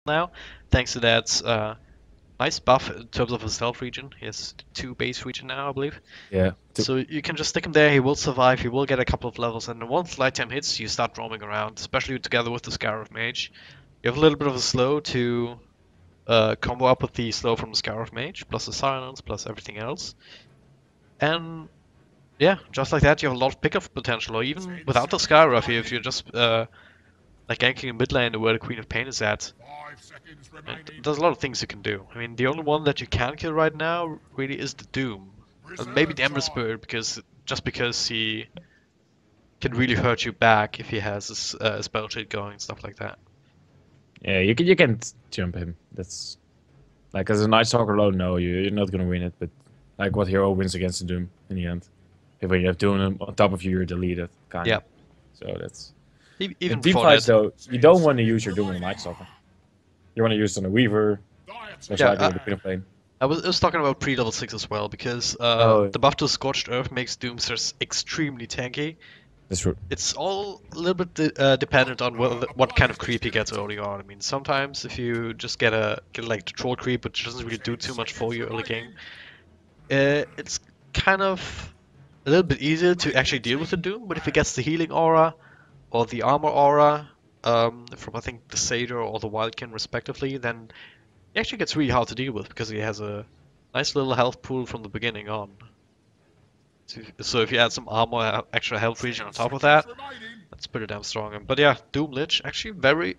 now, thanks to that nice buff in terms of his health regen. He has 2 base regen now, I believe. Yeah. So you can just stick him there, he will survive, he will get a couple of levels, and once light time hits, you start roaming around, especially together with the Scarab Mage. You have a little bit of a slow to combo up with the slow from the Scarab Mage, plus the silence, plus everything else. And yeah, just like that, you have a lot of pickup potential, or even without the Scarab, if you're just like ganking a mid lane where the Queen of Pain is at. And there's a lot of things you can do. I mean, the only one that you can kill right now really is the Doom. And maybe the Ember Spirit, because he can really hurt you back if he has his spell shade going and stuff like that. Yeah, you can jump him. That's like as a Night Stalker alone, no, you're not gonna win it. But like what hero wins against the Doom in the end? If when you have Doom on top of you, you're deleted, kind of. Yeah. So that's Even in team before fights that, though, you don't want to use your Doom on a Night Stalker. You want to use it on a Weaver, most likely with the Queen of Pain. I was talking about pre-level 6 as well, because the buff to Scorched Earth makes Doomsters extremely tanky. That's true. It's all a little bit dependent on what kind of creep he gets early on. I mean, sometimes if you just get like the troll creep, which doesn't really do too much for you early game, it's kind of a little bit easier to actually deal with the Doom. But if he gets the healing aura or the armor aura from I think the Satyr or the Wildkin respectively, then it actually gets really hard to deal with because he has a nice little health pool from the beginning on. So if you add some armor, extra health regen on top of that, that's pretty damn strong. But yeah, Doom Lich, actually very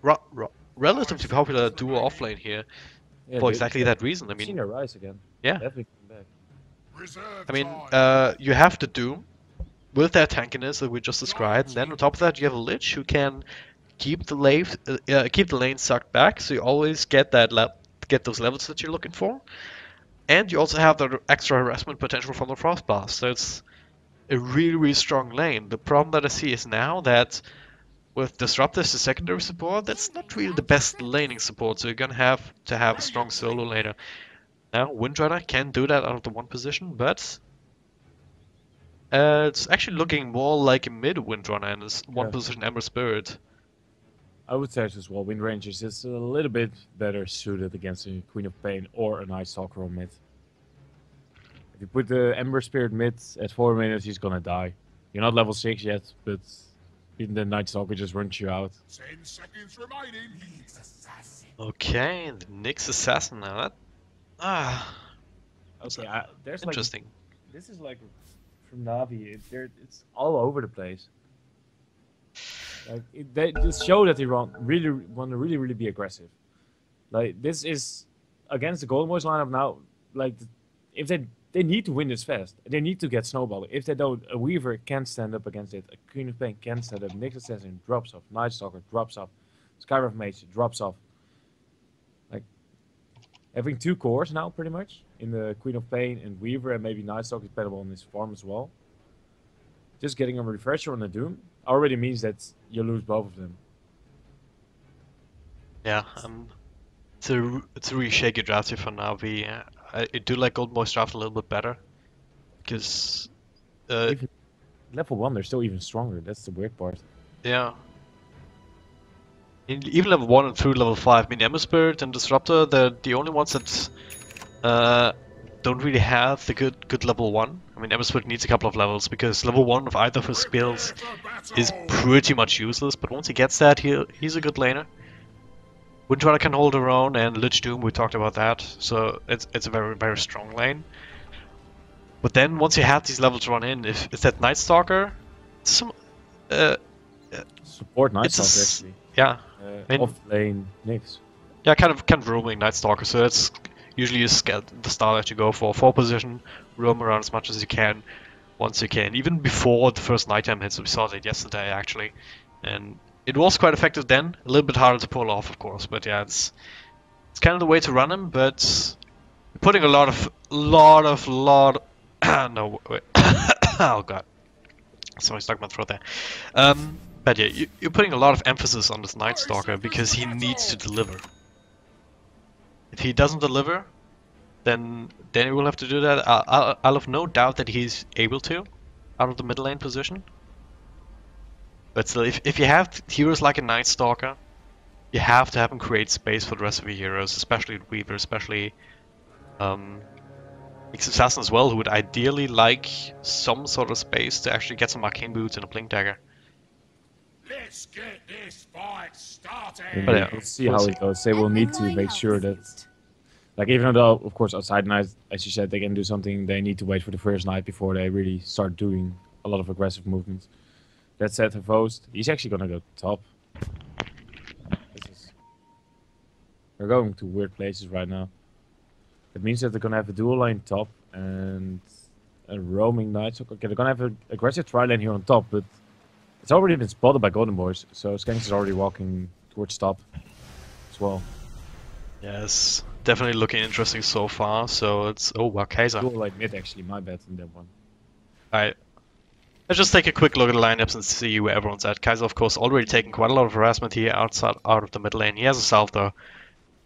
relatively popular duo offlane here, Yeah, for exactly that reason. I mean, seen her rise again. yeah. Definitely come back. I mean, you have the Doom with that tankiness that we just described, and then on top of that you have a Lich who can keep the lane sucked back, so you always get those levels that you're looking for. And you also have the extra harassment potential from the Frost Blast, so it's a really, really strong lane. The problem that I see is now that with Disruptors as secondary support, that's not really the best laning support, so you're gonna have to have a strong solo laner. Now, Windrunner can do that out of the 1 position, but it's actually looking more like a mid Windrunner and this 1 position Ember Spirit. I would say as well, Wind Rangers is a little bit better suited against a Queen of Pain or a Night Stalker on mid. If you put the Ember Spirit mid at 4 minutes, he's gonna die. You're not level 6 yet, but even the Night Stalker just runs you out. 10 seconds remaining. Okay, the Nyx Assassin now. Okay, there's interesting. Like, this is like from NaVi. It's all over the place. Like they just show that they want to really be aggressive. Like this is against the Golden Boys lineup now. Like if they need to win this fast, they need to get snowballing. If they don't, a Weaver can stand up against it. A Queen of Pain can stand up. Nyx Assassin drops off. Night Stalker drops off. Skyrim Mage drops off. Like having 2 cores now, pretty much in the Queen of Pain and Weaver, and maybe Night Stalker is bettable on his farm as well. Just getting a refresher on the Doom already means that you lose both of them. Yeah, it's a really shaky draft here for NaVi. I do like Golden Boy's draft a little bit better because level 1 they're still even stronger. That's the weird part. Yeah. Even level 1 and through level 5, I mean Ember Spirit and Disruptor, they're the only ones that don't really have the good level 1. I mean, Ember Spirit needs a couple of levels, because level 1 of either of his skills is pretty much useless, but once he gets that, he's a good laner. Windrunner can hold her own, and Lich Doom, we talked about that, so it's a very, very strong lane. But then, once you have these levels run in, if it's that Night Stalker, support Night Stalker, actually. Yeah. Off lane Nyx. Yeah, kind of roaming Night Stalker, so it's usually the style that you go for 4 position, roam around as much as you can, once you can, even before the first nighttime hits. We saw that yesterday actually, and it was quite effective then. A little bit harder to pull off, of course, but yeah, it's kind of the way to run him. But putting a lot of no wait. Oh god, sorry, stuck my throat there. But yeah, you're putting a lot of emphasis on this Night Stalker because he needs to deliver. If he doesn't deliver, then he will have to do that. I'll have no doubt that he's able to, out of the middle lane position. But still, if you have heroes like a Night Stalker, you have to have him create space for the rest of your heroes, especially Weaver, especially Assassin as well, who would ideally like some sort of space to actually get some arcane boots and a blink dagger. Let's get this fight started. But yeah, We'll see how it goes. They will need to make sure that, like, even though, of course, outside night, as you said, they can do something, they need to wait for the first night before they really start doing a lot of aggressive movements. That said, Host, he's actually gonna go top. We're going to weird places right now. That means that they're gonna have a dual lane top and a roaming knight. So, okay, they're gonna have an aggressive tri lane here on top, but it's already been spotted by Golden Boys, so Skanks is already walking towards top as well. yes, definitely looking interesting so far. So it's wow, Kaiser. Dual lane mid actually, my bad in that one. Alright, let's just take a quick look at the lineups and see where everyone's at. Kaiser, of course, already taking quite a lot of harassment here out of the mid lane. He has a salve though,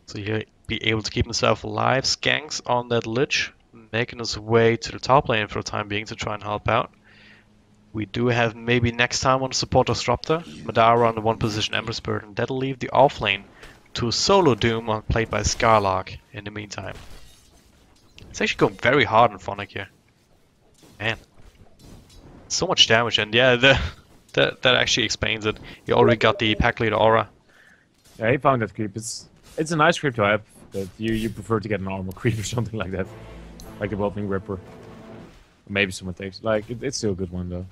so he'll be able to keep himself alive. Skanks on that lich, making his way to the top lane for the time being to try and help out. We do have maybe next time on the support disruptor, Madara on the one position Ember Spirit, and that'll leave the off lane to solo Doom played by Skylark in the meantime. It's actually going very hard on Phonic here. Man. So much damage, and yeah, that actually explains it. He already got the pack leader aura. Yeah, he found that creep. It's a nice creep to have, but you prefer to get an armor creep or something like that. Like the Welping Ripper. Maybe someone takes. Like, it's still a good one though.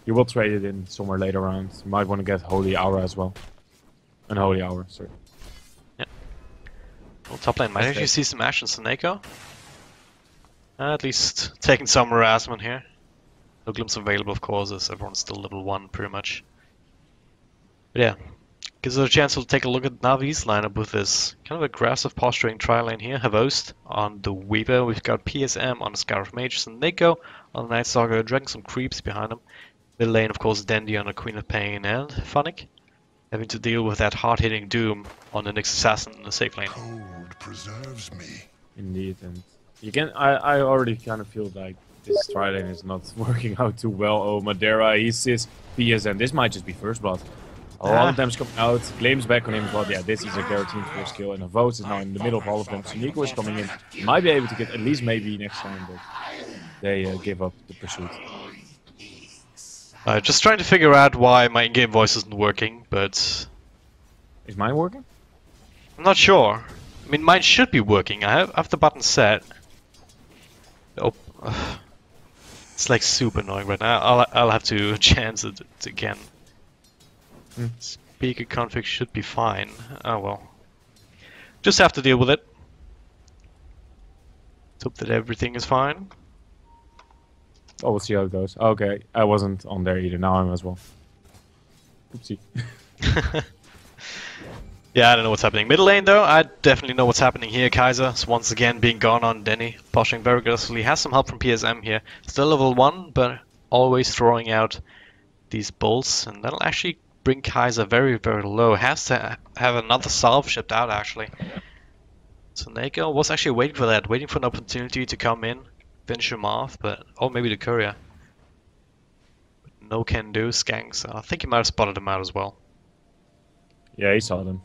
You will trade it in somewhere later on. You might want to get Holy Aura as well. Unholy Aura, sorry. Yeah. Well, top lane might actually see some action. Soneko. At least taking some harassment here. No glimpse available, of course, as everyone's still level 1 pretty much. But yeah, gives us a chance to take a look at NaVi's lineup with this kind of aggressive posturing tri lane here. Havost on the Weaver, we've got PSM on the Scarab Mage, Soneko on the Night Stalker, dragging some creeps behind him. Mid lane, of course, Dandy on the Queen of Pain, and Phonic having to deal with that hard-hitting Doom on the next Assassin in the safe lane. Cold preserves me. Indeed, and you can. I already kind of feel like this tri lane is not working out too well. Oh, Madara, he sees PSM. This might just be first blood. A lot of them's coming out. Claims back on him as well. Yeah, this is a guaranteed first kill, and a vote is now in the middle of all of them. So Nico is coming in. He might be able to get at least maybe next time, but they give up the pursuit. Just trying to figure out why my in-game voice isn't working, but Is mine working? I'm not sure. I mean, mine should be working. I have the button set. Oh, it's like super annoying right now. I'll have to chance it again. Speaker config should be fine. Oh well. Just have to deal with it. Let's hope that everything is fine. Oh, we'll see how it goes. Okay, I wasn't on there either. Now I'm as well. Oopsie. Yeah, I don't know what's happening. Middle lane though, I definitely know what's happening here. Kaiser is once again being gone on Denny, pushing very aggressively. Has some help from PSM here. Still level 1, but always throwing out these bolts, and that'll actually bring Kaiser very, very low. Has to have another salve shipped out actually. So Neko was actually waiting for that, waiting for an opportunity to come in, finish him off, but oh, maybe the courier. But no can do. Skanks. I think he might have spotted him out as well. Yeah, he saw them.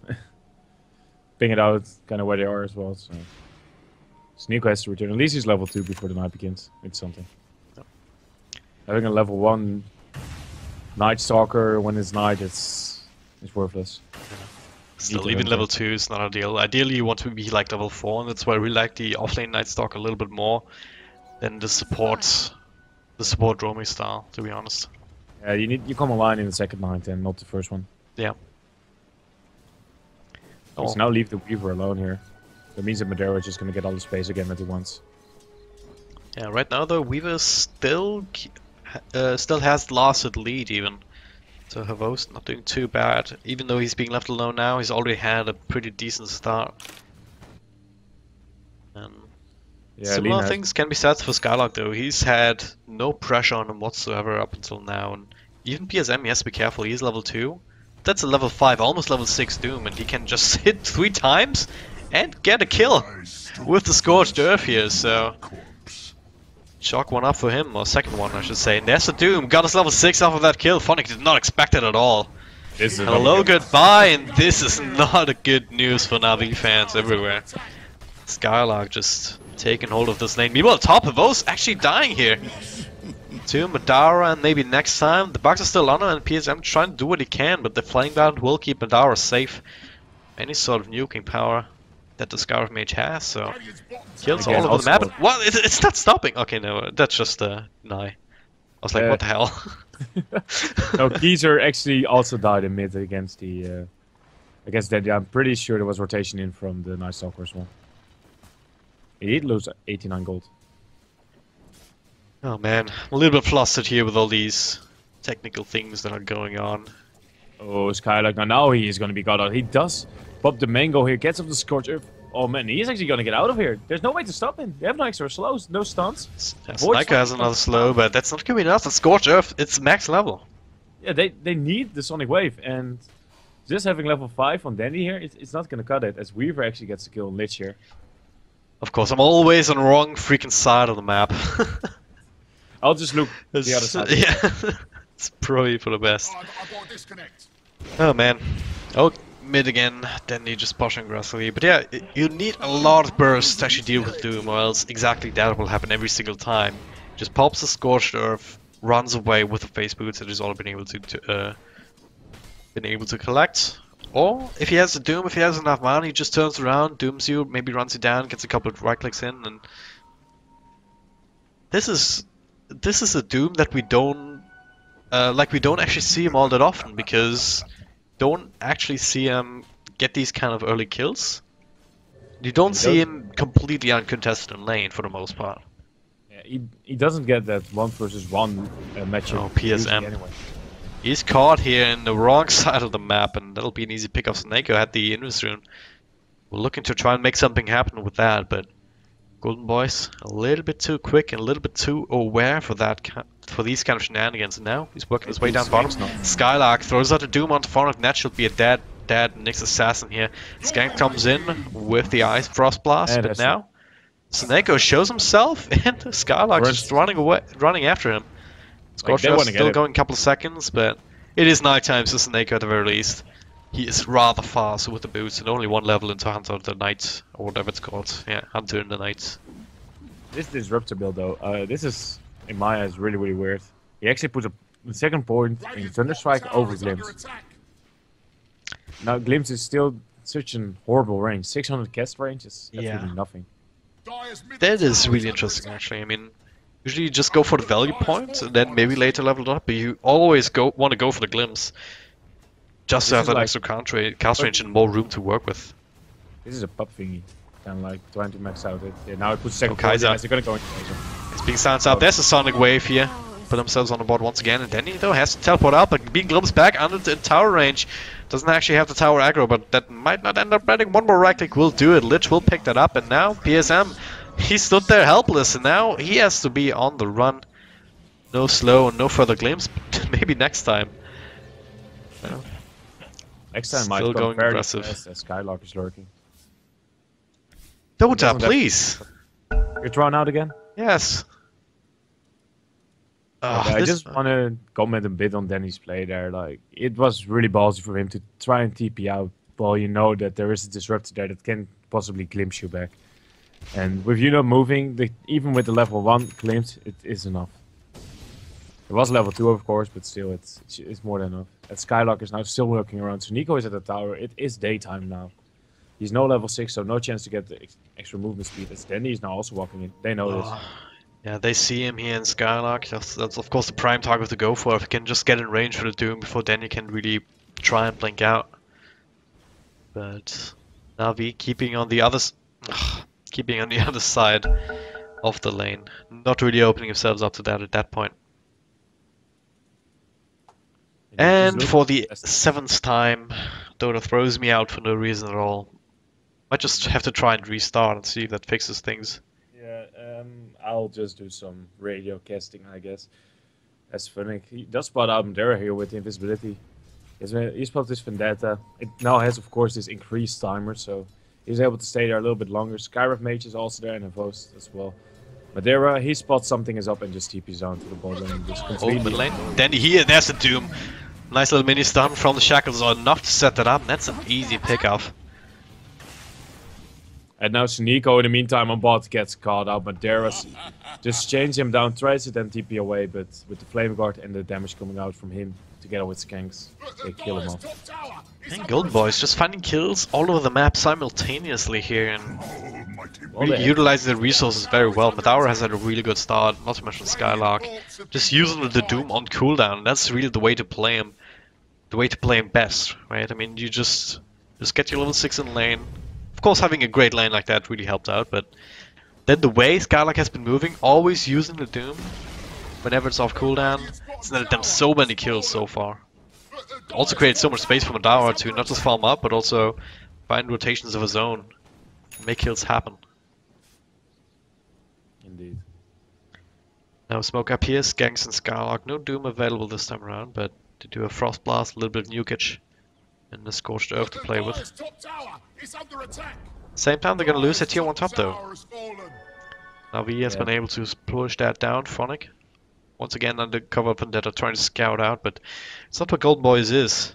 Ping it out, kind of where they are as well. So Sneeko has to return. At least he's level 2 before the night begins. It's something. Yep. Having a level 1 Night Stalker when it's night, it's worthless. Still, even level 2 is not ideal. Ideally, you want to be like level 4, and that's why we like the offlane Night Stalker a little bit more than the support roaming style, to be honest. Yeah, you come online in the second night and not the first one. Yeah. So now leave the Weaver alone here. That means that Madara is just going to get all the space again at once. Yeah, right now though, Weaver still has lasted lead even. So Havost not doing too bad. Even though he's being left alone now, he's already had a pretty decent start. And Yeah, similar things can be said for Skylark though. He's had no pressure on him whatsoever up until now. And even PSM, he has to be careful. He's level 2. That's a level 5, almost level 6 Doom, and he can just hit 3 times and get a kill with the Scorched Earth here, so chalk one up for him, or second one I should say. And there's the Doom, got us level 6 off of that kill. Phonic did not expect it at all. This is Hello, goodbye, and this is not a good news for NaVi fans everywhere. Skylark just taking hold of this lane. Meanwhile, top of those actually dying here. To Madara, and maybe next time. The bugs are still on him, and PSM trying to do what he can, but the Flame Bound will keep Madara safe. Any sort of nuking power that the Scarf Mage has, so kills all over the map. Well, it's not stopping. Okay, no, that's just Nye. I was like, what the hell? No, Geezer actually also died in mid against the against that. I'm pretty sure there was rotation in from the Night Stalker as well. He did lose 89 gold. Oh man, I'm a little bit flustered here with all these technical things that are going on. Oh, Skylark, now he is going to be got out. He does pop the mango here, gets up the Scorch Earth. Oh man, he's actually going to get out of here. There's no way to stop him. They have no extra slows, no stuns. Sniper has another slow, but that's not going to be enough. The Scorch Earth, it's max level. Yeah, they need the Sonic Wave, and just having level 5 on Dandy here, it's not going to cut it, as Weaver actually gets the kill on Lich here. Of course, I'm always on the wrong freaking side of the map. I'll just look the other side. Yeah, it's probably for the best. Oh man. Oh, mid again, then you just pushing aggressively. But yeah, you need a lot of bursts to actually deal with Doom, or else exactly that will happen every single time. Just pops the Scorched Earth, runs away with the face boots that he's all been able to collect. Or if he has the Doom, if he has enough mana, he just turns around, dooms you, maybe runs you down, gets a couple of right clicks in, and this is a Doom that we don't actually see him all that often, because don't actually see him get these kind of early kills. You don't see him completely uncontested in lane for the most part. Yeah, he doesn't get that 1 versus 1 matchup. Oh, PSM. Anyway. He's caught here in the wrong side of the map, and that'll be an easy pick off. Snako had the Invis rune. We're looking to try and make something happen with that, but Golden Boy's a little bit too quick and a little bit too aware for these kind of shenanigans. And now he's working his way down bottom. Skylark throws out a Doom onto Phonic. That should be a dead Nyx assassin here. Skank comes in with the Ice Frost Blast, but now Snako shows himself, and Skylark is just running after him. Scorch Earth still going a couple of seconds, but it is nighttime, so Snako at the very least. He is rather fast with the boots, and only 1 level into Hunter of the Night, or whatever it's called. Yeah, Hunter in the Night. This Disruptor build though, this is, in my eyes, really weird. He actually puts a second point in Thunderstrike over Glimpse. Now Glimpse is still such an horrible range. 600 cast range is absolutely nothing. That is really interesting actually. I mean, usually you just go for the value point, and then maybe later level it up, but you always want to go for the Glimpse. Just to have that extra cast range and more room to work with. This is a pub thingy. Kind of like trying to max out it. Yeah, now it puts second Kaiser. They're gonna go into Kaiser. It's being silenced out. There's a Sonic Wave here. Put themselves on the board once again, and Danny though has to teleport out, but being glimpsed back under the tower range. Doesn't actually have the tower aggro, but that might not end up getting one more right click will do it. Lich will pick that up, and now PSM, he stood there helpless, and now he has to be on the run. No slow and no further glimpse, but maybe next time. Next time might Still go going very aggressive. fast as Skylark is lurking. Dota, please! You're drawn out again? Yes. I just want to comment a bit on Danny's play there. Like, it was really ballsy for him to try and TP out while you know that there is a disruptor there that can possibly glimpse you back. And with you not moving, even with the level 1 glimpse, it is enough. It was level 2 of course, but still it's more than enough. And Skylark is now still working around, so Nico is at the tower. It is daytime now. He's no level 6, so no chance to get the extra movement speed. As Danny is now also walking in. They know this. Yeah, they see him here in Skylark. That's of course the prime target to go for. If he can just get in range for the Doom before Danny can really try and blink out. But NaVi keeping on the other side of the lane, not really opening themselves up to that at that point. And for the 7th time, Dota throws me out for no reason at all. Might just have to try and restart and see if that fixes things. Yeah, I'll just do some radio casting, I guess. That's funny. He does spot out Madara here with the invisibility. He spotted this Vendetta. It now has, of course, this increased timer, so he's able to stay there a little bit longer. Skywrath Mage is also there, and a Vost as well. Madara, he spots something is up and just TP's on to the bottom and just completely... mid lane. Then here, there's a Doom. Nice little mini stun from the shackles are enough to set that up. And that's an easy pickoff. And now Sneeko in the meantime on bot gets caught out, but Dara's just change him down, tries to then TP away, but with the Flame Guard and the damage coming out from him, together with Skanks, they kill him off. And Golden Boys just finding kills all over the map simultaneously here and really utilizing the resources very well. Madara has had a really good start, not to mention Skylark. Just using the Doom on cooldown, that's really the way to play him. The way to play him best, right? I mean, you just get your level 6 in lane. Of course, having a great lane like that really helped out, but then the way Skylark has been moving, always using the Doom whenever it's off cooldown, it's netted them so many kills so far. Also creates so much space for Madara to not just farm up, but also find rotations of his own, make kills happen. Indeed. Now smoke up here, Skanks and Skylark, no Doom available this time around, but to do a Frost Blast, a little bit of Nukage, and the Scorched Earth to play with. Same time they're gonna lose a tier 1 top though. NaVi has been able to push that down, Phonic. Once again under cover of Vendetta trying to scout out, but it's not what Golden Boys is.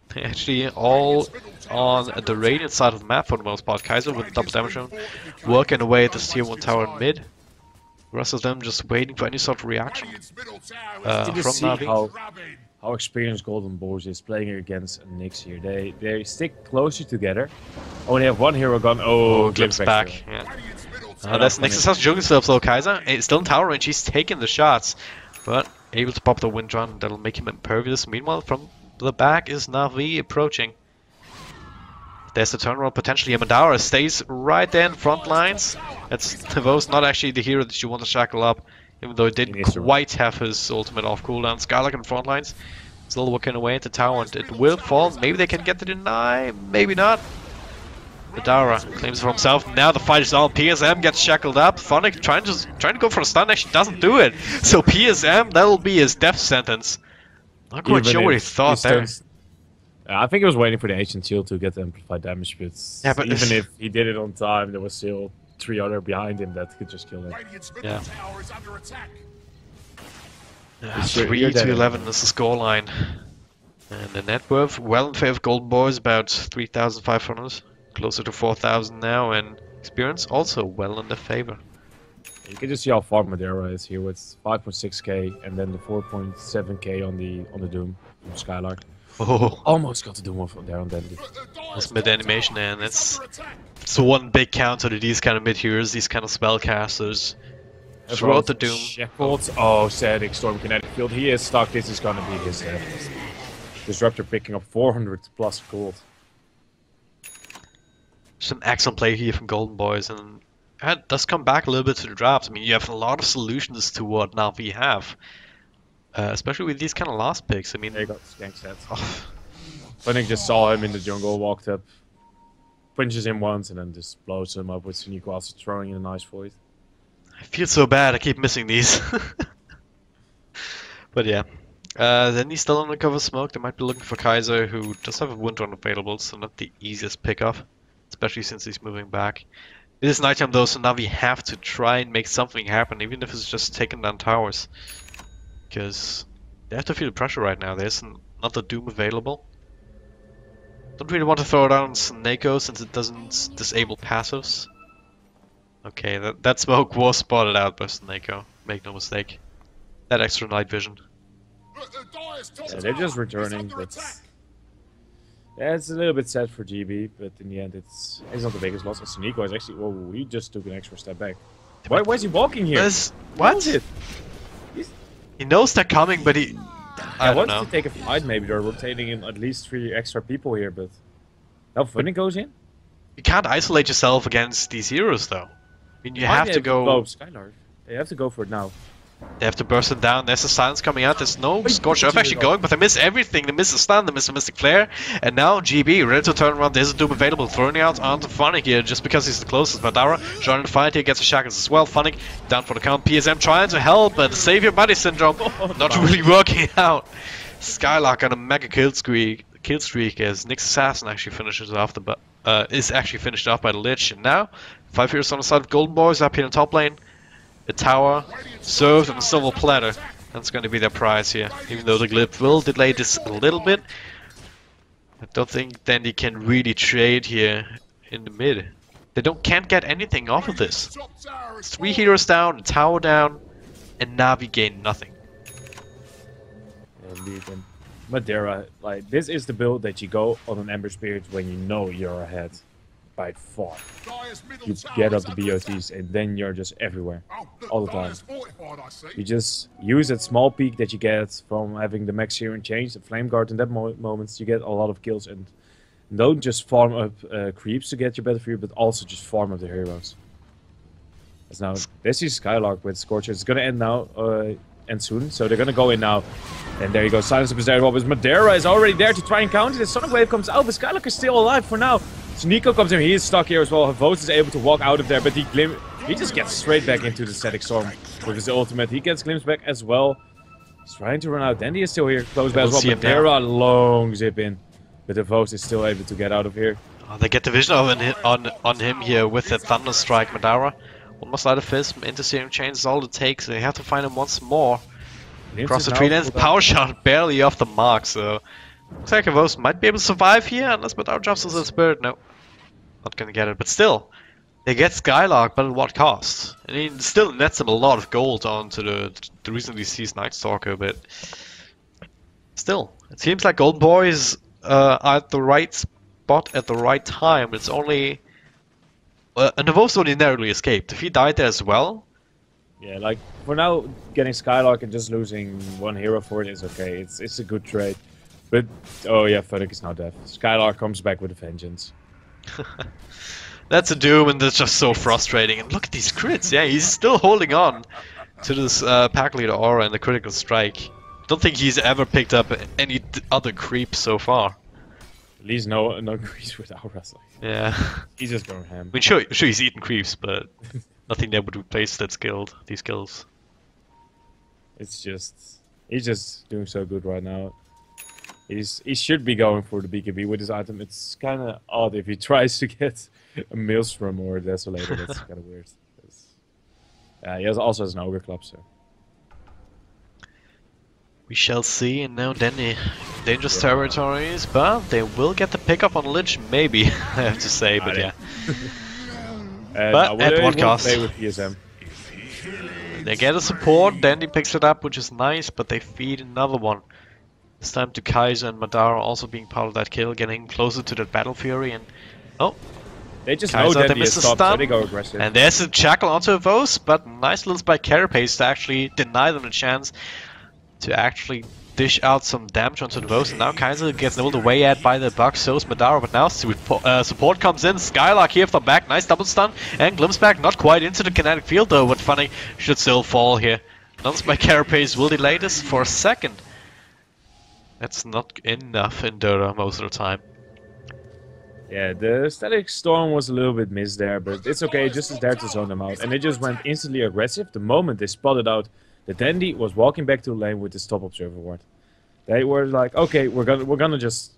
They're actually all on the radiant side of the map for the most part. Kaiser with double damage zone, working away at this tier 1 tower in mid. The rest of them just waiting for any sort of reaction from NaVi. How experienced Golden Boys is playing against Nyx here. They stick closer together. Only have one hero gone. Oh, Glimpse back. Yeah. That's Nyx has jungle still, so Kaiser is still in tower range. He's taking the shots, but able to pop the wind run. That'll make him impervious. Meanwhile, from the back is NaVi approaching. There's the turnaround potentially. Madara stays right there in front lines. That's Tavo's not actually the hero that you want to shackle up, even though it didn't quite have his ultimate off cooldown. Skylark in front lines, still working away at the tower, and it will fall. Maybe they can get the deny, maybe not. Madara claims it for himself. Now the fight is on. PSM gets shackled up. Phonic trying to go for a stun, actually doesn't do it. So PSM, that'll be his death sentence. Not quite sure what he thought there. I think he was waiting for the Ancient Shield to get the amplified damage, but even if he did it on time, there was still 3 other behind him that could just kill him. Yeah. 3 to 11 is the scoreline. And the net worth, well in favor of Golden Boys, about 3,500. Closer to 4,000 now, and experience also well in their favor. You can just see how far Madara is here with 5.6k and then the 4.7k on the Doom from Skylark. Oh, almost got the Doom off there on Deadly. That's mid animation, and it's one big counter to these kind of mid heroes, these kind of spellcasters. Throughout the Doom. Shackled. Oh, Static Storm Kinetic Field. He is stuck. This is gonna be his Disruptor picking up 400 plus gold. Some excellent play here from Golden Boys, and it does come back a little bit to the drafts. I mean, you have a lot of solutions to what NaVi have, especially with these kind of last picks. I mean, they got Skank set. Phonic just saw him in the jungle, walked up, punches him once, and then just blows him up with Sneeko also throwing in a nice void. I feel so bad. I keep missing these. But yeah. Then he's still on the cover smoke. They might be looking for Kaiser, who does have a wind run available, so not the easiest pickup. Especially since he's moving back. It is nighttime though, so now we have to try and make something happen, even if it's just taking down towers. Because they have to feel the pressure right now. There's not a Doom available. Don't really want to throw it out on Sneeko since it doesn't disable passives. Okay, that smoke was spotted out by Sneeko. Make no mistake. That extra night vision. Yeah, they're just returning, but yeah, it's a little bit sad for GB, but in the end, it's not the biggest loss. And Sneeko is actually, whoa, he just took an extra step back. Why is he walking here? What? He knows they're coming, but I don't know. To take a fight, maybe they're rotating in at least 3 extra people here, but now Phonic goes in. You can't isolate yourself against these heroes, though. I mean, you have to go. Skylark. They have to go for it now. They have to burst it down. There's a silence coming out. There's no Scorched Earth actually going, but they miss everything. They miss the stun, they miss the Mystic Flare. And now GB ready to turn around. There's a Doom available. Throwing out onto Phonic here just because he's the closest. Madara joining the fight here, gets the shackles as well. Phonic down for the count. PSM trying to help, but save your body syndrome not really working out. Skylark on a mega kill streak as Nyx Assassin actually finishes off is actually finished off by the Lich. And now 5 heroes on the side of Golden Boys up here in top lane. The tower served on a silver platter. That's going to be their prize here. Even though the Glip will delay this a little bit, I don't think Dandy can really trade here in the mid. They can't get anything off of this. 3 heroes down, a tower down, and NaVi gain nothing. Indeed, and Madeira, like, this is the build that you go on an Ember Spirit when you know you're ahead by far. You get up the BOTs and then you're just everywhere, all the time. You just use that small peak that you get from having the max hero and change, the Flame Guard in that moments, you get a lot of kills, and don't just farm up creeps to get your better view, but also just farm up the heroes. As now, this is Skylark with Scorcher. It's gonna end now, and soon, so they're gonna go in now. And there you go, Silence of Bizarre Robbers. Madeira is already there to try and counter this. Sonic Wave comes out, but Skylark is still alive for now. So Nico comes in, he is stuck here as well. Havos is able to walk out of there, but he just gets straight back into the Static Storm with his ultimate. He gets glimpse back as well. He's trying to run out. Dandy is still here, close by as well. Madeira long zip in, but Havos is still able to get out of here. Oh, they get the vision on him here with the Thunder Strike. Madeira almost out of Fist, Interserum Chains is all it takes. They have to find him once more. Across the tree lands, power shot barely off the mark, so looks like Havos might be able to survive here unless Madeira drops us a spirit. No, not gonna get it, but still, they get Skylark, but at what cost? I mean, it still nets them a lot of gold onto the recently seized Night Stalker, but still, it seems like Golden Boy is at the right spot at the right time. It's only and Havos only narrowly escaped. If he died there as well. Yeah, like, for now, getting Skylark and just losing one hero for it is okay. It's a good trade. But, oh yeah, Fuddick is now dead. Skylark comes back with a vengeance. That's a Doom, and that's just so frustrating. And look at these crits, yeah, he's still holding on to this Pack Leader Aura and the Critical Strike. Don't think he's ever picked up any other creeps so far. At least no creeps with auras. Yeah. He's just going ham. I mean, sure he's eating creeps, but nothing that would replace these skills. It's just, he's just doing so good right now. He should be going for the BKB with his item. It's kind of odd if he tries to get a Maelstrom or a Desolator. That's kind of weird. He also has an Ogre Club, so. We shall see, and now Danny. Dangerous territories, but they will get the pickup on Lich, maybe, I have to say, but yeah. But at what cost? Play with PSM. They get a support, Dandy picks it up, which is nice, but they feed another one. This time to Kaiser and Madara also being part of that kill, getting closer to that Battle Fury, and oh, they just Kaiser, know Dandy is stopped, so they go aggressive. And there's a Jackal onto Havos, but nice little by Carapace to actually deny them a chance to actually dish out some damage onto the Havos. And now Kaiser gets nibbled away at by the Buck, so is Madara, but now support comes in. Skylark here from the back, nice double stun, and glimpse back, not quite into the kinetic field though, but funny, should still fall here. Nonce by Carapace will delay this for a second. That's not enough in Dota most of the time. Yeah, the Static Storm was a little bit missed there, but it's okay, just as there to zone them out. And they just went instantly aggressive the moment they spotted out that Dandy was walking back to the lane with the Stop Observer ward. They were like, okay, we're gonna just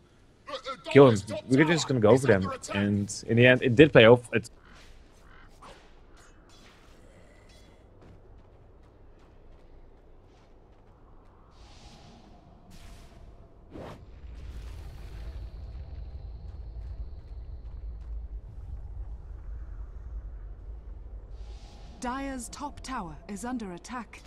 kill him. We're just gonna go for them. And in the end, it did pay off. Dire's top tower is under attack.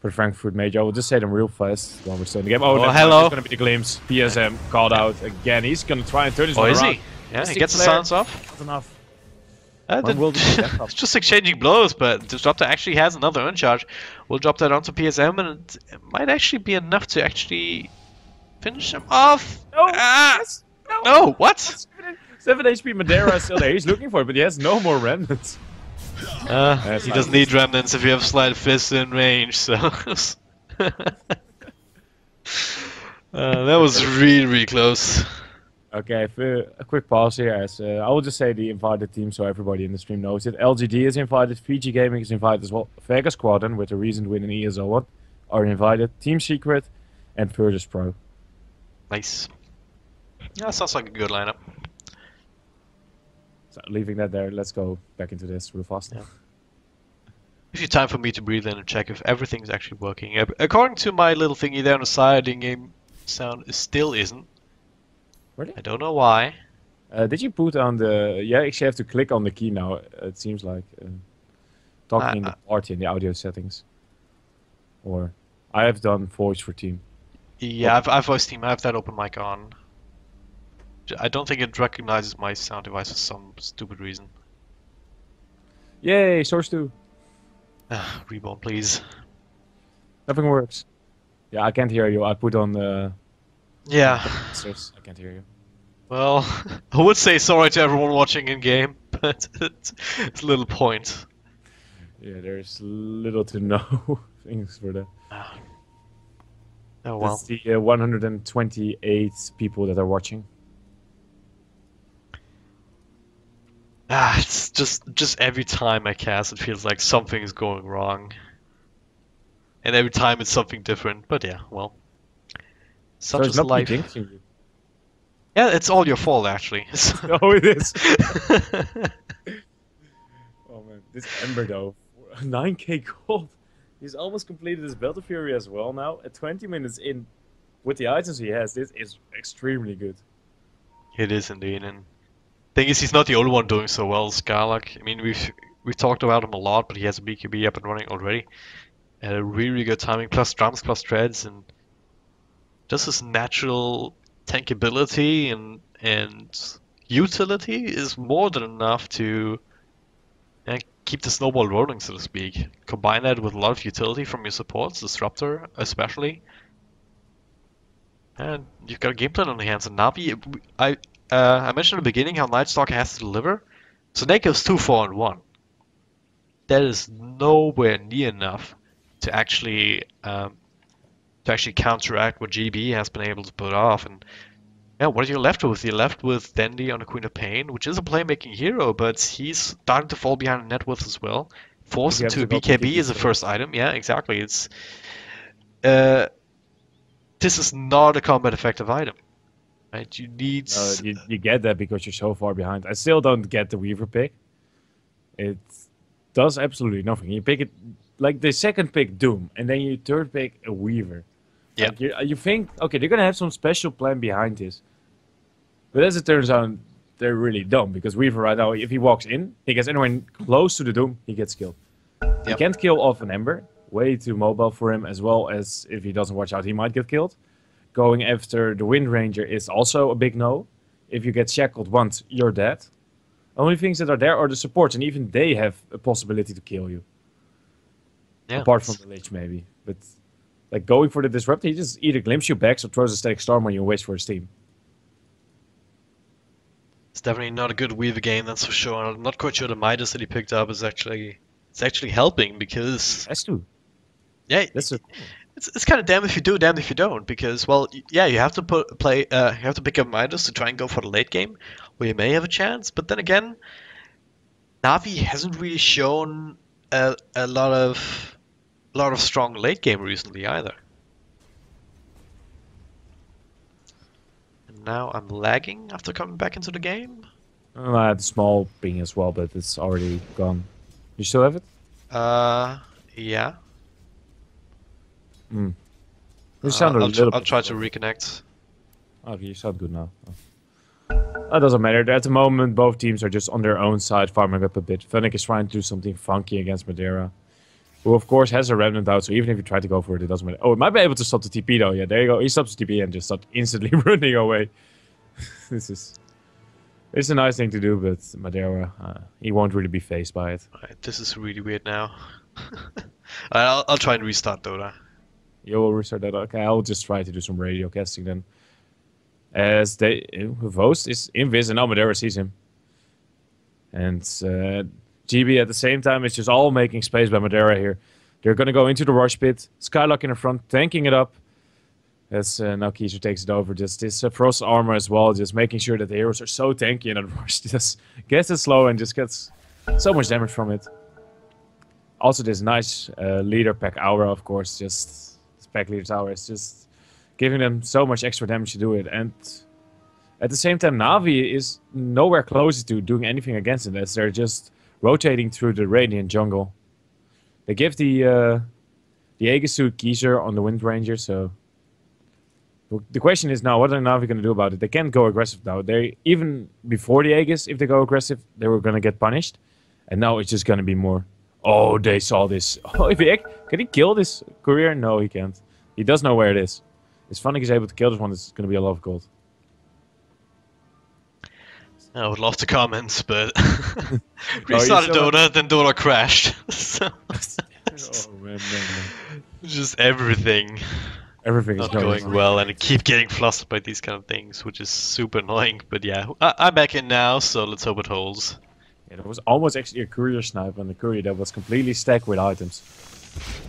For Frankfurt Major, I will just say them real fast when we're starting the game. Oh, hello. It's gonna be the Glimpse. PSM called out again. He's gonna try and turn his is around. he? Yeah, he gets the silence off. Not enough. It's just exchanging blows, but Disruptor actually has another uncharge. We'll drop that onto PSM, and it might actually be enough to actually finish him off. No, yes, no, what? 7 HP Madeira is still there. He's looking for it, but he has no more remnants. He doesn't need remnants if you have Sleight of Fist in range, so... that was really close. Okay, for a quick pause here, as I will just say the invited team so everybody in the stream knows it. LGD is invited, Fiji Gaming is invited as well, Vegas Squadron with a recent win in ESL 1 are invited, Team Secret, and Virtus Pro. Nice. Yeah, sounds like a good lineup. So leaving that there, let's go back into this real fast. Yeah. Gives you time for me to breathe in and check if everything's actually working. According to my little thingy there on the side, in-game sound still isn't. Really? I don't know why. Did you put on the... Yeah, actually have to click on the key now, it seems like. Talking in the party in the audio settings. Or... I have done voice for team. Yeah, I've voice team. I have that open mic on. I don't think it recognizes my sound device for some stupid reason. Yay, Source 2. Reborn, please. Nothing works. Yeah, I can't hear you. I put on the... Yeah. I can't hear you. Well, I would say sorry to everyone watching in game, but it's a little point. Yeah, there's little to no things for that. Oh well. That's the 128 people that are watching. It's just every time I cast, it feels like something is going wrong, and every time it's something different. But yeah, well, such is life. Jinxing you. Yeah, it's all your fault actually. Oh, it is. Oh man, this Ember though, 9k gold. He's almost completed his Belt of Fury as well now. At 20 minutes in, with the items he has, this is extremely good. It is indeed, and thing is, he's not the only one doing so well. Scarlock. I mean, we've talked about him a lot, but he has a BKB up and running already. And a really good timing, plus drums, plus treads, and just his natural tankability and utility is more than enough to keep the snowball rolling, so to speak. Combine that with a lot of utility from your supports, Disruptor especially, and you've got a game plan on the hands. And NaVi, I mentioned in the beginning how Nightstalker has to deliver. So Nako's 2, 4, and 1. That is nowhere near enough to actually counteract what GB has been able to put off. And yeah, what are you left with? You're left with Dandy on the Queen of Pain, which is a playmaking hero, but he's starting to fall behind in net worth as well. Forced into a BKB is the first item. Yeah, exactly. It's this is not a combat effective item. Right? You need... you get that because you're so far behind. I still don't get the Weaver pick. It does absolutely nothing. You pick it like the second pick Doom, and then you third pick a Weaver. Yeah. Like you think, okay, they're gonna have some special plan behind this. But as it turns out, they're really dumb because Weaver right now, if he walks in, he gets anyone close to the Doom, he gets killed. Yep. He can't kill off an Ember. Way too mobile for him, as well as if he doesn't watch out, he might get killed. Going after the Wind Ranger is also a big no. If you get shackled once, you're dead. Only things that are there are the supports, and even they have a possibility to kill you. Yeah, apart from the Lich, maybe. But like going for the Disrupt, he just either glimpses you back or throws a static storm on you and waits for his team. It's definitely not a good Weaver game, that's for sure. I'm not quite sure the Midas that he picked up is actually helping because... That's true. Yeah, it's kind of damn if you do, damn if you don't. Because, well, yeah, you have to you have to pick up Midas to try and go for the late game, where you may have a chance. But then again, NaVi hasn't really shown a lot of strong late game recently either. And now I'm lagging after coming back into the game. I had a small ping as well, but it's already gone. You still have it? Yeah. You sound a little. I'll try to reconnect. Okay, you sound good now. That doesn't matter. At the moment, both teams are just on their own side, farming up a bit. Fennec is trying to do something funky against Madeira, who of course has a Remnant out, so even if you try to go for it, it doesn't matter. Oh, it might be able to stop the TP though. Yeah, there you go. He stops the TP and just starts instantly running away. It's a nice thing to do, but Madeira, he won't really be phased by it. Right, this is really weird now. I'll try and restart Dota. You will restart that. Okay, I'll just try to do some radio casting then. As Vost is invis and now Madeira sees him. And GB at the same time is just all making space by Madeira here. They're going to go into the rush pit. Skylock in the front, tanking it up. As now Keiser takes it over. Just this Frost armor as well, just making sure that the heroes are so tanky and that rush just gets it slow and just gets so much damage from it. Also this nice leader pack aura, of course, just... Pack leader's aura is just giving them so much extra damage to do it, and at the same time NaVi is nowhere closer to doing anything against it, as they're just rotating through the Radiant jungle. They give the Aegis to Geezer on the Wind Ranger, so the question is now, what are NaVi going to do about it? They can't go aggressive now. They even before the Aegis, if they go aggressive, they were going to get punished, and now it's just going to be more. Oh, they saw this. Oh, can he kill this courier? No, he can't. He does know where it is. It's funny he's able to kill this one. It's going to be a lot of gold. I would love to comment, but you restarted still Dota, then Dota crashed. So Oh man. just everything Everything is not going well, and I keep getting flustered by these kind of things, which is super annoying. But yeah, I'm back in now, so let's hope it holds. Yeah, there was almost actually a courier snipe on the courier that was completely stacked with items.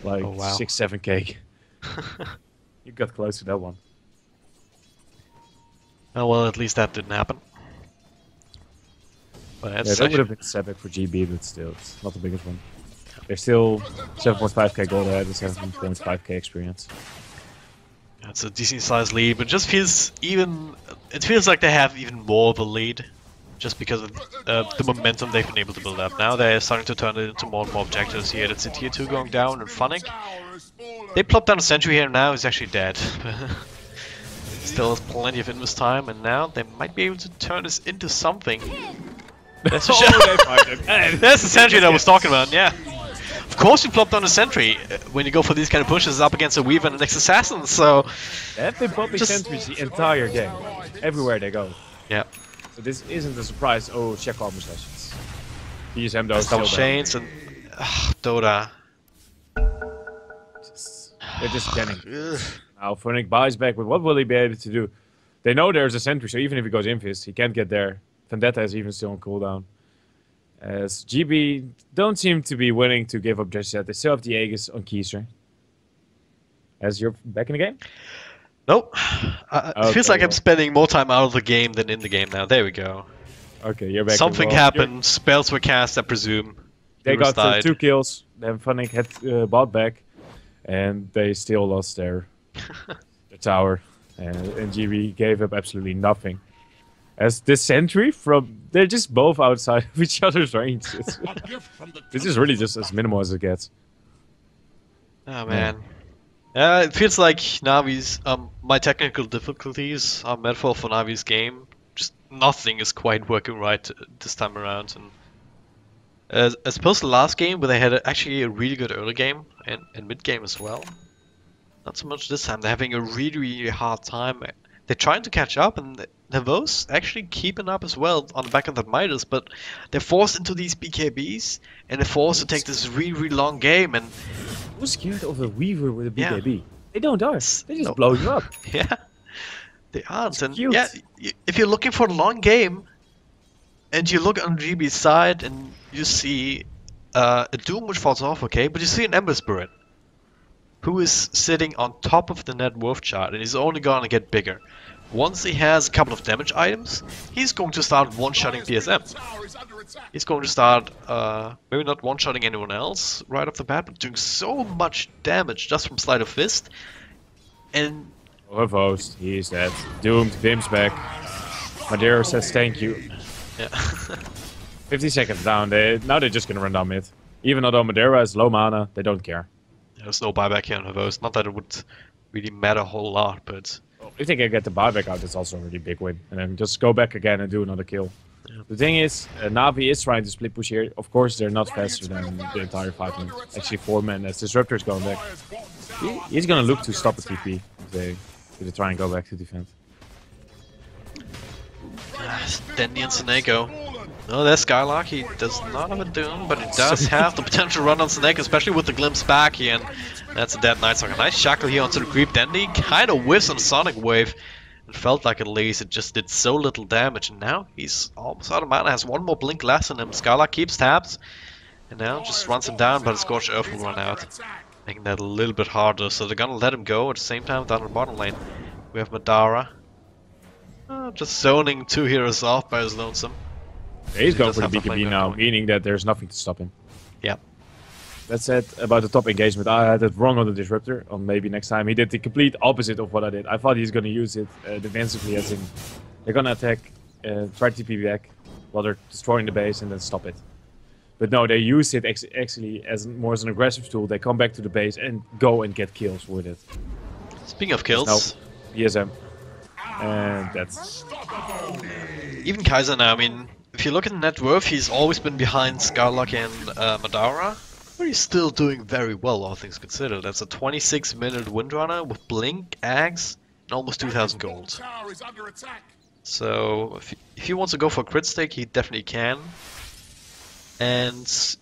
Like Oh, wow. 6-7k. You got close to that one. Oh well, at least that didn't happen. But Yeah, that's that would have been setback for GB, but still, it's not the biggest one. They're still 7.5k gold ahead and 7.5k experience. It's a decent sized lead, but it just feels it feels like they have even more of a lead, just because of the momentum they've been able to build up. Now they're starting to turn it into more and more objectives here. It's a tier 2 going down, and Funnick, they plopped down a sentry here, and now he's actually dead. Still has plenty of invest time, and now they might be able to turn this into something. That's That's the sentry that I was talking about, yeah. Of course you plop down a sentry when you go for these kind of pushes up against a Weaver and an Next Assassin, so... They have been popping sentries the entire game. Everywhere they go. Yeah. So this isn't a surprise. Oh, check armor sessions. DSM though Double still chains and... Dota. They're just getting... Now Funnick buys back, but what will he be able to do? They know there's a sentry, so even if he goes Infist, he can't get there. Vendetta is even still on cooldown. As GB don't seem to be willing to give up just yet. They still have the Aegis on Geezer. As you're back in the game? Nope. It feels like I'm spending more time out of the game than in the game now. There we go. Okay, you're back. Something happened. Spells were cast, I presume. They got died. 2 kills. Then Funnick had bought back. And they still lost their tower. And GB gave up absolutely nothing. As this sentry from... They're just both outside of each other's range. This is really just as minimal as it gets. Oh man. It feels like Navi's... my technical difficulties are metaphor for Navi's game. Just nothing is quite working right this time around. And as opposed to the last game, where they had actually a really good early game and mid game as well. Not so much this time. They're having a really hard time. They're trying to catch up, and Navos actually keeping up as well on the back of that Midas, but they're forced into these BKBs, and they're forced to take this really long game, and... Who's scared of a Weaver with a BKB? Yeah. They don't die. They just blow you up. Yeah, they aren't. And cute. yeah, if you're looking for a long game, and you look on GB's side, and you see a Doom which falls off, okay, but you see an Ember Spirit, who is sitting on top of the net worth chart, and he's only gonna get bigger. Once he has a couple of damage items, he's going to start one-shotting PSM. He's going to start, maybe not one-shotting anyone else right off the bat, but doing so much damage just from Sleight of Fist. And... Of host, he is dead. Doomed, Bim's back. Madeira says thank you. yeah. 50 seconds down, now they're just gonna run down mid. Even though Madeira has low mana, they don't care. There's no buyback here on Havos. Not that it would really matter a whole lot, but... If they can get the buyback out, it's also a really big win. And then just go back again and do another kill. Yeah. The thing is, Navi is trying to split push here. Of course, they're not faster than the entire 5 men. Actually, 4 men as Disruptor is going back. He's gonna look to stop a TP if they try and go back to defend. Dendy and Seneko. No, there's Skylark. He does not have a Doom, but he does have the potential run on Seneko, especially with the glimpse back here. And that's a dead Night Stalker. Nice shackle here onto the creep. Dendy kind of whiffs on Sonic Wave. It felt like at least it just did so little damage. And now he's almost out of mana. Has one more blink less in him. Skylark keeps tabs. And now just runs him down, but Scorched Earth will run out. Making that a little bit harder. So they're gonna let him go at the same time down in the bottom lane. We have Madara. Just zoning 2 heroes off by his lonesome. He's going for the BKB now, meaning that there's nothing to stop him. Yeah. That's it about the top engagement. I had it wrong on the Disruptor. Or maybe next time he did the complete opposite of what I did. I thought he's going to use it defensively, as in they're going to attack, try to TP back while they're destroying the base and then stop it. But no, they use it actually as more as an aggressive tool. They come back to the base and go and get kills with it. Speaking of kills, PSM. And that's... even Kaiser now, I mean, if you look at net worth, he's always been behind Scarlock and Madara, but he's still doing very well, all things considered. That's a 26-minute Windrunner with Blink, Axe, and almost 2,000 gold. So, if he wants to go for a crit stake, he definitely can. And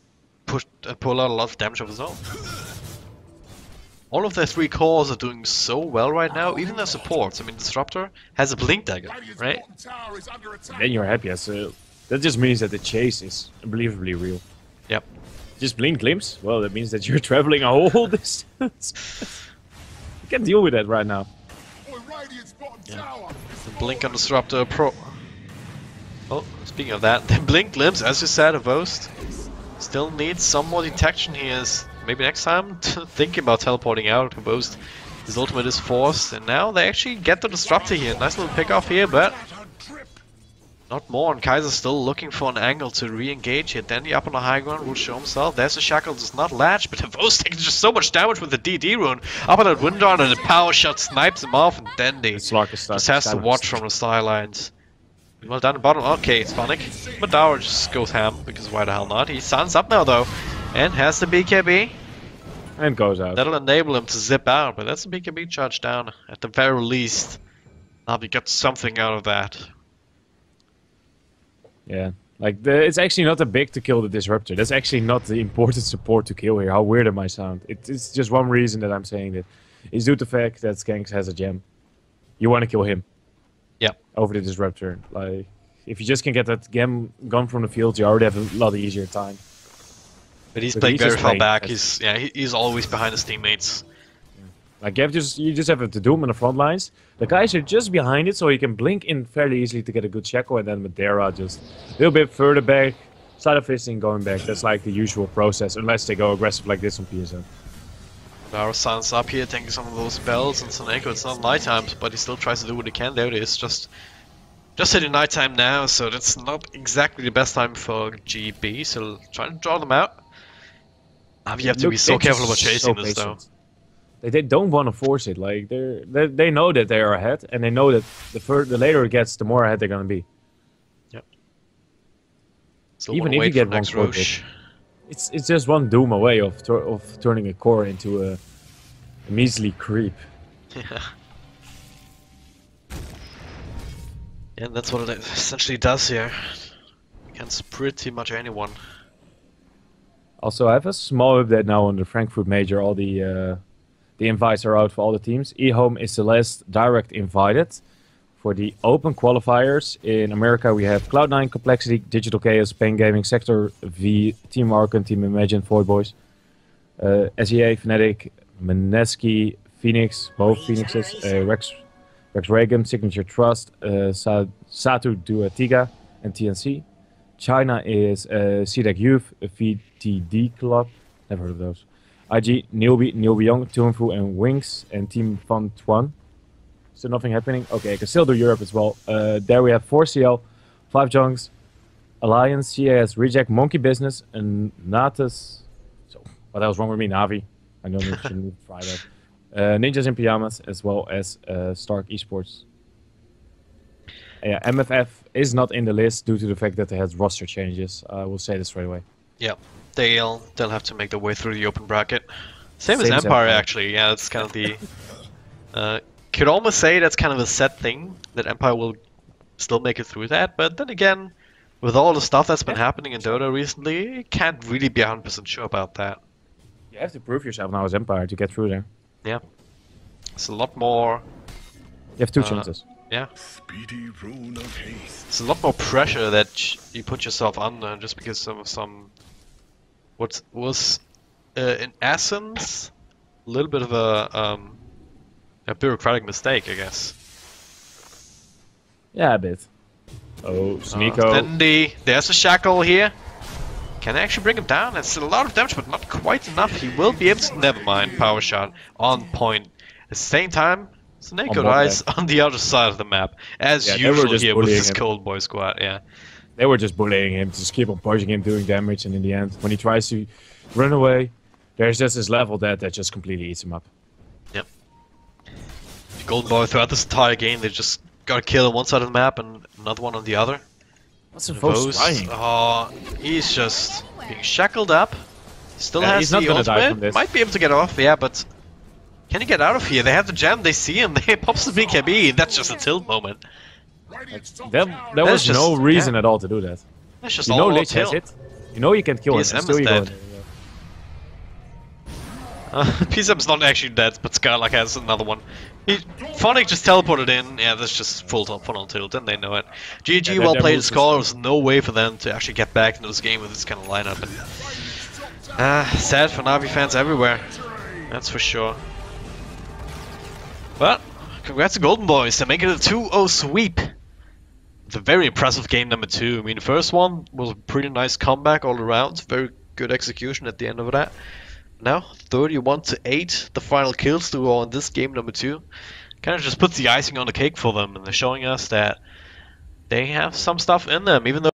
pull out a lot of damage of his own. All of their 3 cores are doing so well right now, even their supports. I mean, Disruptor has a Blink Dagger, right? Then you're happy. So that just means that the chase is unbelievably real. Yep. Just Blink Glimpse? Well, that means that you're traveling a whole distance. You can't deal with that right now. Yeah. The Blink on Disruptor Pro. Oh, speaking of that, the Blink Glimpse, as you said, a Vost, still needs some more detection here. Maybe next time thinking about teleporting out to Vost. His ultimate is forced, and now they actually get the Disruptor here. Nice little pick off here, but not more. And Kaiser's still looking for an angle to re-engage here. Dandy up on the high ground will show himself. There's a Shackle, does not latch, but the Vost takes just so much damage with the DD rune. Up on that Windrunner, and the power shot snipes him off, and Dandy just has to watch from the sidelines. Well, down the bottom, okay, it's Panic. Madara just goes ham, because why the hell not? He stands up now though, and has the BKB. And goes out. That'll enable him to zip out, but that's a BKB charge down. At the very least, NaVi got something out of that. Yeah, like it's actually not that big to kill the Disruptor. That's actually not the important support to kill here. How weird it might sound. It's just one reason that I'm saying that. It's due to the fact that Skanks has a gem. You want to kill him. Yeah. Over the Disruptor. Like, if you just can get that gem gone from the field, you already have a lot easier time. But he's playing very far back. He's always behind his teammates. Like you just have to do him in the front lines. The guys are just behind it, so you can blink in fairly easily to get a good Shackle, and then Madara just a little bit further back, side of fisting, going back. That's like the usual process, unless they go aggressive like this on PSM. Madara stands up here, taking some of those spells, and Soneko, it's not nighttime, but he still tries to do what he can. There it is, just hitting nighttime now, so that's not exactly the best time for GB. So trying to draw them out. You have to be so careful about chasing this though. They don't want to force it. Like they know that they are ahead, and they know that the later it gets, the more ahead they're gonna be. Yep. Still even if you get one core hit, it's just one doom away of turning a core into a measly creep. Yeah. And that's what it essentially does here. Against pretty much anyone. Also, I have a small update now on the Frankfurt Major. All the invites are out for all the teams. eHome is the last direct invited. For the open qualifiers, in America we have Cloud9, Complexity, Digital Chaos, Pain Gaming, Sector V, Team Arkan, Team Imagine, Void Boys, SEA, Fnatic, Maneski, Phoenix, both Phoenixes, Rex Reagan, Signature Trust, Satu Duatiga, and TNC. China is CDEC Youth, a VTD Club, never heard of those. IG, Nilby Young, Tunfu, and Wings, and Team Fun Tuan. So nothing happening. Okay, I can still do Europe as well. There we have 4CL, 5 Junks, Alliance, CAS, Reject, Monkey Business, and Natus. So, what else wrong with me? NaVi. I know I shouldn't try that. Ninjas in Pyjamas, as well as Stark Esports. Yeah, MFF is not in the list due to the fact that they had roster changes. I will say this straight away. Yeah, they'll have to make their way through the open bracket. Same as Empire actually. Yeah, it's kind of the. Could almost say that's kind of a set thing that Empire will still make it through that. But then again, with all the stuff that's been happening in Dota recently, you can't really be 100% sure about that. You have to prove yourself now as Empire to get through there. Yeah, it's a lot more. You have 2 chances. Yeah. It's a lot more pressure that you put yourself under just because of some what was in essence a little bit of a bureaucratic mistake, I guess. Yeah, a bit. Oh, Sneeko. Then there's a Shackle here. Can I actually bring him down? It's a lot of damage, but not quite enough. He will be able to. Never mind. Power shot on point. At the same time, Soneko dies on the other side of the map, as usual here with this Cold Boy squad. Yeah, They were just bullying him, just keep on pushing him, doing damage, and in the end, when he tries to run away, there's just this level that just completely eats him up. Yep. Golden Boy throughout this entire game, they just got a kill on one side of the map and another one on the other. What's the Vos trying? Oh, he's just being shackled up. Still has he's not the gonna die from ultimate. this. Might be able to get off, yeah, but can he get out of here? They have the jam, they see him, they pops the BKB. That's just a tilt moment. There was just- no reason yeah. at all to do that. That's just You know all Lich has tilt. it. You know you can kill him. PSM and still is you go dead. in there. PSM's not actually dead, but Skylark has another one. Phonic just teleported in. Yeah, that's just full on tilt, and they know it. GG, Yeah, well their played, moves Skull. was- There's no way for them to actually get back into this game with this kind of lineup. And, sad for Navi fans everywhere. That's for sure. But, congrats to Golden Boys to make it a 2-0 sweep. It's a very impressive game number 2. I mean, the first one was a pretty nice comeback all around. Very good execution at the end of that. Now, 31-8, the final kill steal on this game number 2. Kind of just puts the icing on the cake for them, and they're showing us that they have some stuff in them, even though